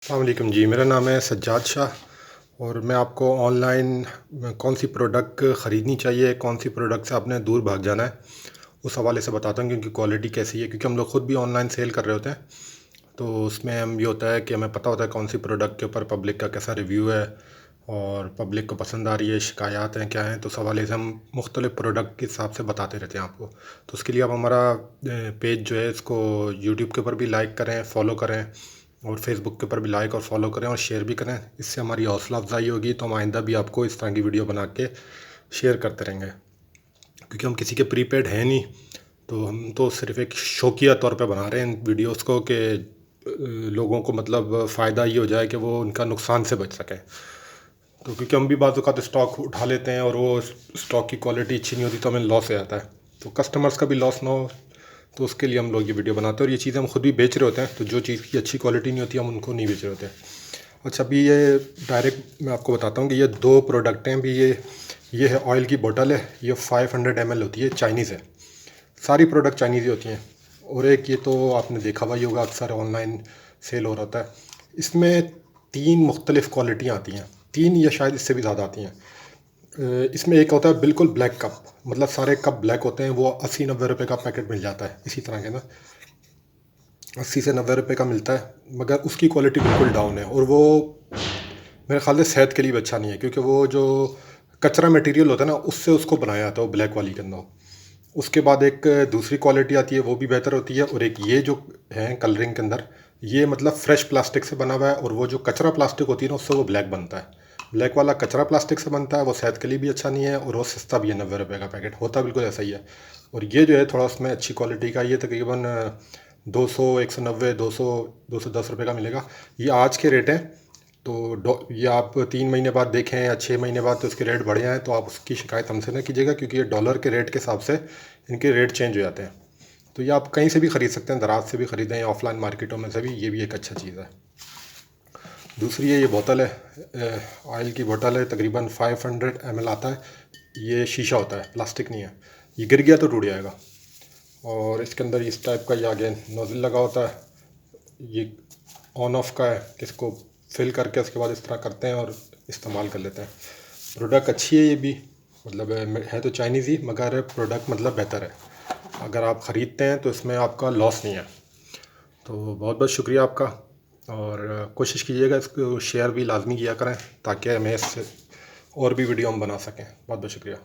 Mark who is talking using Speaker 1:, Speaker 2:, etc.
Speaker 1: अस्सलाम वालेकुम जी, मेरा नाम है सज्जाद शाह और मैं आपको ऑनलाइन कौन सी प्रोडक्ट ख़रीदनी चाहिए, कौन सी प्रोडक्ट से आपने दूर भाग जाना है, उस हवाले से बताता हूँ कि उनकी क्वालिटी कैसी है। क्योंकि हम लोग ख़ुद भी ऑनलाइन सेल कर रहे होते हैं, तो उसमें हम ये होता है कि हमें पता होता है कौन सी प्रोडक्ट के ऊपर पब्लिक का कैसा रिव्यू है और पब्लिक को पसंद आ रही है, शिकायत हैं क्या हैं, तो उस हवाले से हम मुख्तलिफ़ प्रोडक्ट के हिसाब से बताते रहते हैं आपको। तो उसके लिए आप हमारा पेज जो है इसको यूट्यूब के ऊपर भी लाइक करें, फॉलो करें और फेसबुक के ऊपर भी लाइक और फॉलो करें और शेयर भी करें। इससे हमारी हौसला अफजाई होगी, तो हम आइंदा भी आपको इस तरह की वीडियो बना के शेयर करते रहेंगे। क्योंकि हम किसी के प्रीपेड हैं नहीं, तो हम तो सिर्फ एक शौकिया तौर पे बना रहे हैं वीडियोस को कि लोगों को मतलब फ़ायदा ये हो जाए कि वो उनका नुकसान से बच सकें। तो क्योंकि हम भी बाज़ औक़ात स्टॉक उठा लेते हैं और वो स्टॉक की क्वालिटी अच्छी नहीं होती, तो हमें लॉस हो जाता है। तो कस्टमर्स का भी लॉस ना हो, तो उसके लिए हम लोग ये वीडियो बनाते हैं। और ये चीज़ें हम खुद भी बेच रहे होते हैं, तो जो चीज़ की अच्छी क्वालिटी नहीं होती हम उनको नहीं बेच रहे होते हैं। अच्छा, अभी ये डायरेक्ट मैं आपको बताता हूँ कि ये दो प्रोडक्ट हैं। अभी ये है ऑयल की बोतल है, ये 500 ml होती है, चाइनीज़ है। सारी प्रोडक्ट चाइनीज़ ही होती हैं। और एक ये तो आपने देखा हुआ ही होगा, अक्सर ऑनलाइन सेल हो रहा होता है। इसमें 3 मुख्तलिफ़ क्वालिटियाँ आती हैं, 3 या शायद इससे भी ज़्यादा आती हैं। इसमें एक होता है बिल्कुल ब्लैक कप, मतलब सारे कप ब्लैक होते हैं, वो 80-90 रुपए का पैकेट मिल जाता है इसी तरह के ना, 80 से 90 रुपए का मिलता है। मगर उसकी क्वालिटी बिल्कुल डाउन है और वो मेरे ख्याल से सेहत के लिए भी अच्छा नहीं है, क्योंकि वो जो कचरा मटेरियल होता है ना, उससे उसको बनाया जाता है वो ब्लैक वाली के अंदर। उसके बाद एक दूसरी क्वालिटी आती है, वो भी बेहतर होती है। और एक ये जो है कलरिंग के अंदर, ये मतलब फ्रेश प्लास्टिक से बना हुआ है, और वो जो कचरा प्लास्टिक होती है ना, उससे वो ब्लैक बनता है। ब्लैक वाला कचरा प्लास्टिक से बनता है, वो सेहत के लिए भी अच्छा नहीं है और वो सस्ता भी है, 90 रुपये का पैकेट होता बिल्कुल ऐसा ही है। और ये जो है थोड़ा उसमें अच्छी क्वालिटी का, ये तकरीबन 200, 190, 200, 210 रुपये का मिलेगा। ये आज के रेट हैं। तो ये आप 3 महीने बाद देखें या 6 महीने बाद तो इसके रेट बढ़े हैं, तो आप उसकी शिकायत हमसे ना कीजिएगा, क्योंकि ये डॉलर के रेट के हिसाब से इनके रेट चेंज हो जाते हैं। तो ये आप कहीं से भी ख़रीद सकते हैं, दराज से भी ख़रीदें या ऑफलाइन मार्केटों में से भी, ये भी एक अच्छा चीज़ है। दूसरी है ये बोतल है, ऑयल की बोतल है, तकरीबन 500 ml आता है। ये शीशा होता है, प्लास्टिक नहीं है। ये गिर गया तो टूट जाएगा। और इसके अंदर इस टाइप का ये आगे नोज़ल लगा होता है, ये ऑन ऑफ का है, इसको फिल करके उसके बाद इस तरह करते हैं और इस्तेमाल कर लेते हैं। प्रोडक्ट अच्छी है ये भी, मतलब है तो चाइनीज़ ही, मगर प्रोडक्ट मतलब बेहतर है। अगर आप ख़रीदते हैं तो इसमें आपका लॉस नहीं है। तो बहुत बहुत शुक्रिया आपका, और कोशिश कीजिएगा इसको शेयर भी लाजमी किया करें, ताकि हमें इससे और भी वीडियो हम बना सकें। बहुत बहुत शुक्रिया।